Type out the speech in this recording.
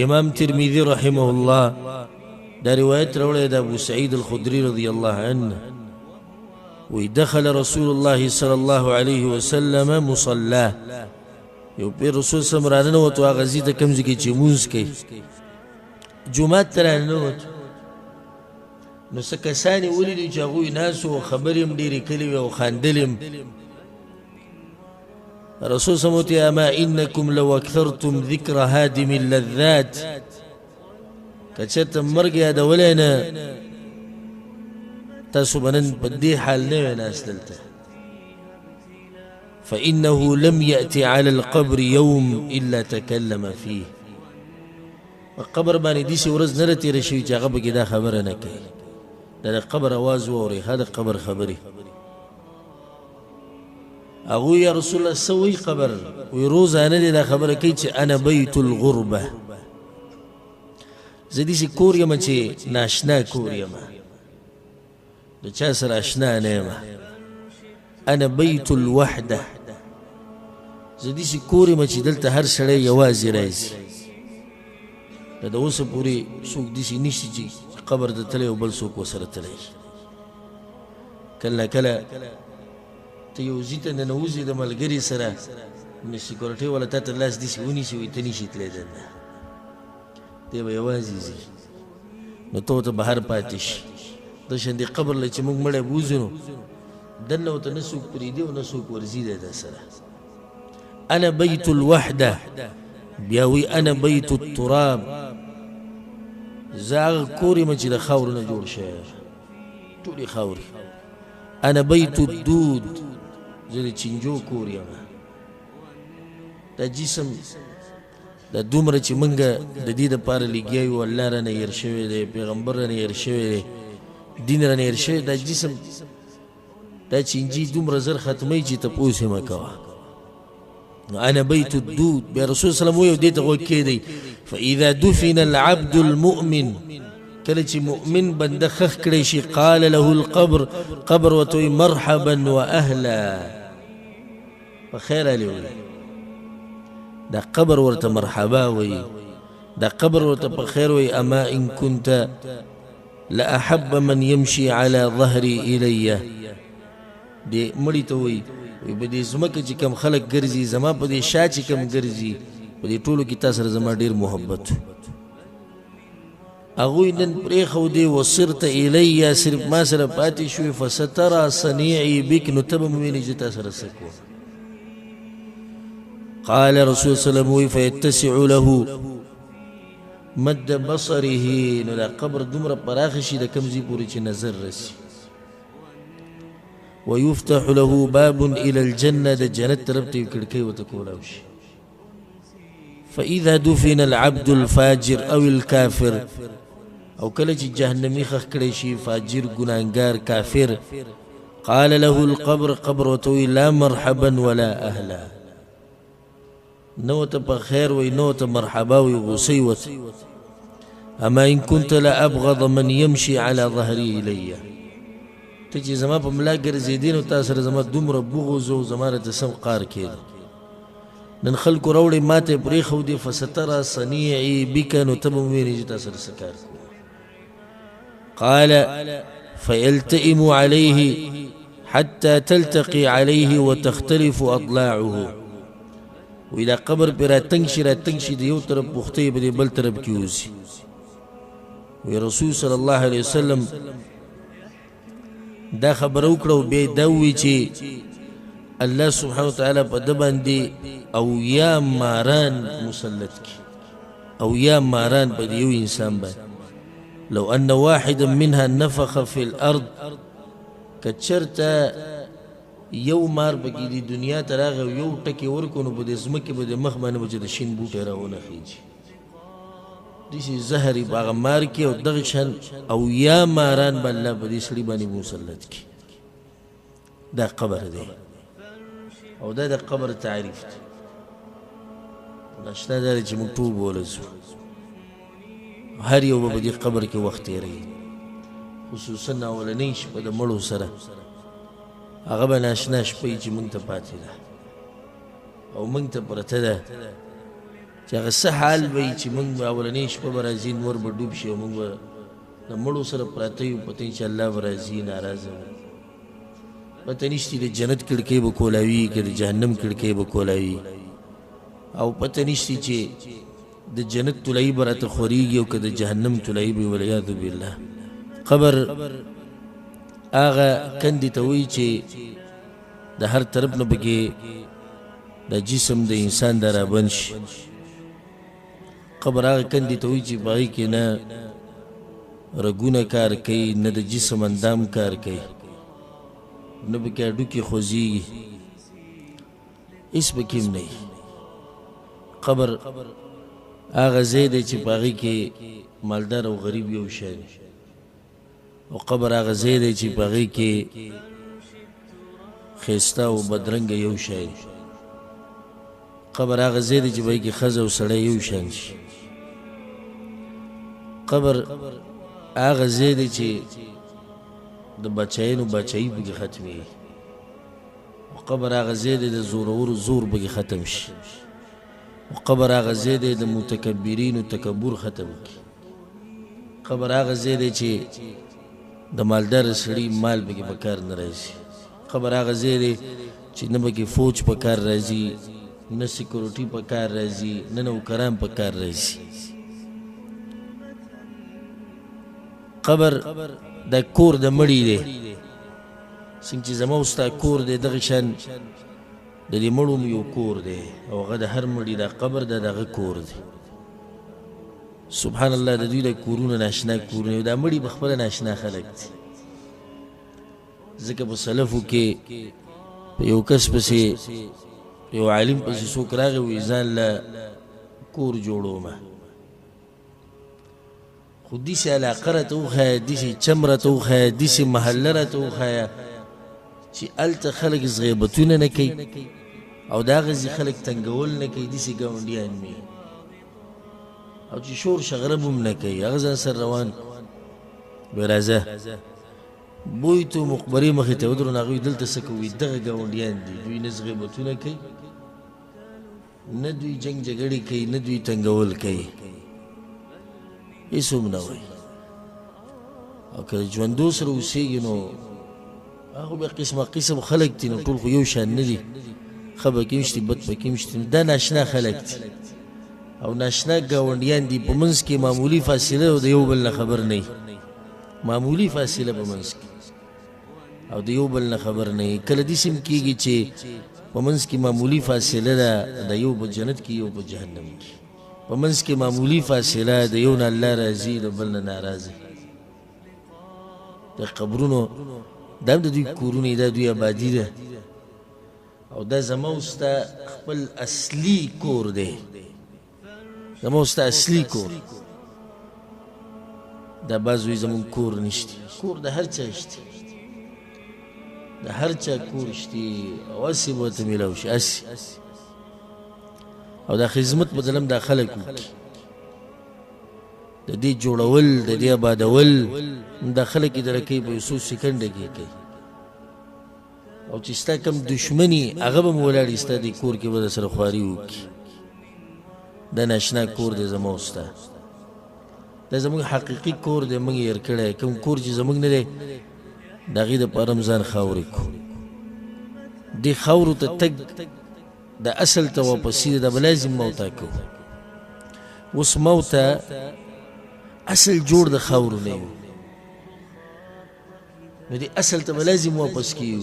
امام ترمذی رحمه الله دا روایت روڑے دا ابو سعید الخدری رضی اللہ عنہ ودخل رسول الله صلی اللہ علیہ وسلم مصلاه یو پیر رسول صلی اللہ علیہ وسلم راننوت واغزی تا کمزی کی چی مونز کی جمعات تراننوت نو سکسانی ولیدو چاگوی ناسو خبریم دیری کلیم و خاندلیم رسول صلی اللہ علیہ وسلم اما انکم لو اکثرتم ذکر هادم اللذات کچرتم مرگی دا ولینا تاسو بنن بدی حال نوی ناس دلتا فإنه لم يأتي على القبر يوم إلا تكلم فيه القبر باني ديسي ورز نرتي رشوي جاغب كدا خبرنا كي دا القبر آواز ووري هذا قبر خبري أقول يا رسول الله سوي قبر ويروز أنا دي دا خبر كي أنا بيت الغربة زديسي كوريا ما چه ناشنا كوريا ما دا چاسر اشنا نيما أنا بيت الوحدة زديسي كوري ما چه دلتا هر سڑے يوازي رازي دا اوسا پوری سوک دیسی نشتی چی قبر دا تلے و بل سوک وسر تلے کلا کلا تیوزیتا ننوزی دا ملگری سرا سیکورٹی والا تا تلاس دیسی ونیسی و اتنیشی تلے دننا دی با یوازی زی نو تو تا بہر پاتش داشن دی قبر لے چی مونگ مڑے بوزنو دننا و تا نسوک پریدی و نسوک ورزی دا سرا انا بیت الوحدة بیاوی انا بیت التراب زاغ کوري ما چې د خاورو نه جوړ شوی ټولې خاورې انا بیت الدود زه د چینجو کور یم دا جسم دا دومره چې موږ د دې دپاره لګیا یو الله رانه هېر شوی دی پیغمبر رانه هېر شوی دی دین رانه هېر شوی دا جسم دا چینجي دومره زر ختمی چې تپوس یې مه کوه أنا بيت الدود بيا رسول صلى الله عليه وسلم وديت غوكيدي فإذا دفن العبد المؤمن كلتي مؤمن بندخخ كريشي قال له القبر قبر وتوي مرحبا وأهلا وخير لي دا قبر ورت مرحبا وي دا قبر ورت بخير وي أما إن كنت لأحب من يمشي على ظهري إلي دي مريتوي وی بدی زمکه چې کم خلق ګرځي زما په دې شا چې کم ګرځي په دې ټولو کې تاسو سره زما ډیر محبت هغوی نن پرېښودې وصرت الی صرف ما سره پاتې شوې فسترى صنیعي بک نو ته به مې وینې چې تا سره څه کوم قال رسول صلی الله علیه وسلم فیتسع له مد بصره نو دا قبر دومره پراخ شي د کوم ځای پورې چې نظر رسي ويفتح له باب إلى الجنة دا جنت ربطي وكركي وتكولاوش فإذا دفن العبد الفاجر أو الكافر أو كلج جهنمي خخ كريشي فاجر گنانگار كافر قال له القبر قبر وتوي لا مرحبا ولا أهلا نوت بخير وينوت مرحبا ويغسيوت أما إن كنت لأبغض من يمشي على ظهري إلي تجي زما په ملا ګرځېدې نو تا سره زما دومره بغض و زما راته سم قار کېده نن خلکو راوړې ما ته یې پرېښودې فسترى صنیعي بک نو ته به مې وینې چې تا سره څه کار قال فيلتئم عليه حتى تلتقي عليه وتختلف أضلاعه وإذا قبر پې راتنګ شي د یو طرف پوښتۍ به د بل طرف کې وځي وی رسول صلی الله علیه وسلم دا خبر وکړو به دا وی چې الله سبحانه وتعالى په د باندې او یا ماران مسلط کی او یا ماران په یو انسان باندې لو ان واحدا منها نفخ في الارض کچرتا یو مار بګی دی دنیا ته راغی یو ټکی ورکو نو په دې ځمکې به د مخ باندې به د شین بوټی راونه خیږي دسی زهري باغ مار کې او دغه شان او یا ماران به الله په دې سړي باندې مسلط کی دا قبر دی او دا د قبر تعریف دی نشته دا چې موږ ټول ولزو هر یو به دې قبر کې وخت تیری خصوصا اولنۍ شپه د مړو سره هغه به ناشنا شپې چې موږ ته پاتې ده او موږ ته پرته ده چې هغه څه حال به وي چې موږ به اولنۍ شپه به راځي نور به ډوب شي او موږ به د مړو سره پراته یو پته چې الله به راځي ناراضه به پته نشتي د جنت کړکۍ به کولاوي که د جهنم کړکۍ به کولاوي او پته نشتي چې د جنت طلایي به راته خورېږي او که د جهنم طلایي به والعیاذ بالله. قبر هغه کندې ته وایي چې د هر طرف نه پکې د جسم د انسان د رابند شي. قبر هغه کندې ته وایي چې په هغې کې نه رګونه کار کوي نه د جسم اندام کار کوي نه پکې هډوکي خوځېږي هېڅ پکې هم نه وي. قبر هغه ځای دی چې په هغې کې مالدار او غریب یو شی دی او قبر هغه ځای دی چې په هغې کې ښایسته او بدرنګه یو شی دی. قبر هغه ځای دی چې په هغې کې ښځه او سړی یو شان شي. قبر هغه ځای دی چې د بچیانو بچایي پکې ختمېږي او قبر هغه ځای دی د زورورو زور پکې ختم شي او قبر هغه ځای دی د متکبرینو تکبر ختم کړي. قبر هغه ځای دی چې د مالدار سړي مال پکې په کار نه راځي. قبر هغه ځای دی چې نه پکې فوج په کار راځي نه سیکورټي په کار راځي نه نوکران په کار راځي. قبر د کور د مړي دی څنګه چې زما او ستا کور دی دغه شان د دې مړو یو کور دی او هغه د هر مړي دا قبر د دغه کور دی. سبحان الله د دوی د کورونه ناشنا کورونه دا مړي به خپله ناشنا خلک دي ځکه په سلفو کې په یو کس پسې یو عالم پسې څوک راغی وایي ځان له کور جوړومه خو داسې علاقه راته وښیه داسې چم راته وښیه داسې محله راته وښیه چې هلته خلک غیبتونه نه کوي او د هغه ځای خلک تنګول نه کوي داسې ګاونډیان مې او چې شور شغرب هم نه کوي هغه ځان سره روان بیا راځه بوی تو مقبرې مخې ته ودرو هغوی دلته څه کوي دغه ګاونډیان دي دوی نه غیبتونه کوي نه دوی جنګ جګړې کوي نه دوی تنګول کوي هېڅ هم نه وایي او که ژوندو سره اوسېږي نو هغه بیا قسمه قسم خلک دي نو ټول خو یو شان نه دي ښه پکې هم شتي بد پکې هم شتي دا ناشنا خلک دي او ناشنا ګاونډیان دي په منځ کې معمولي فاصله او د یو بل نه خبر نه وي معمولي فاصله په منځ کې او د یو بل نه خبر نه وي کله داسې هم کېږي چې په منځ کې معمولي فاصله ده د یو په جنت کې یو په جهنم کې په منځ کې معمولي فاصله د یو نه الله راضي د بل نه ناراضه د قبرونو دا هم د دوی کورونه دا دوی آبادي ده او دا زما او ستا خپل اصلي کور دی زما او ستا اصلي کور دا بعض وایي زمونږ کور نشته کور د هر چا شته د هر چا کور شته او هسې به ورته میلاو شي هسې او دا خدمت به دلم دا خلک وکړي د دې جوړول د دې آبادول دا خلک یې دله کوي په یو څو سکنډه کې کوي او چې ستا کم دشمني هغه به م ولاړي ستا دې کور کې به د سره خواري وکړي دا ناشنا کور دی زما او ستا دا زموږ حقیقي کور دی موږ یې هېر کړی کوم کور چې زموږ نه دی د هغې دپاره هم ځان خاورې کړو دې خاورو ته تګ د اصل ته واپسي دی دا به لازم موته کوو اوس موته اصل جوړ د خاورو نه یو نو دې اصل ته به لازم واپس کیو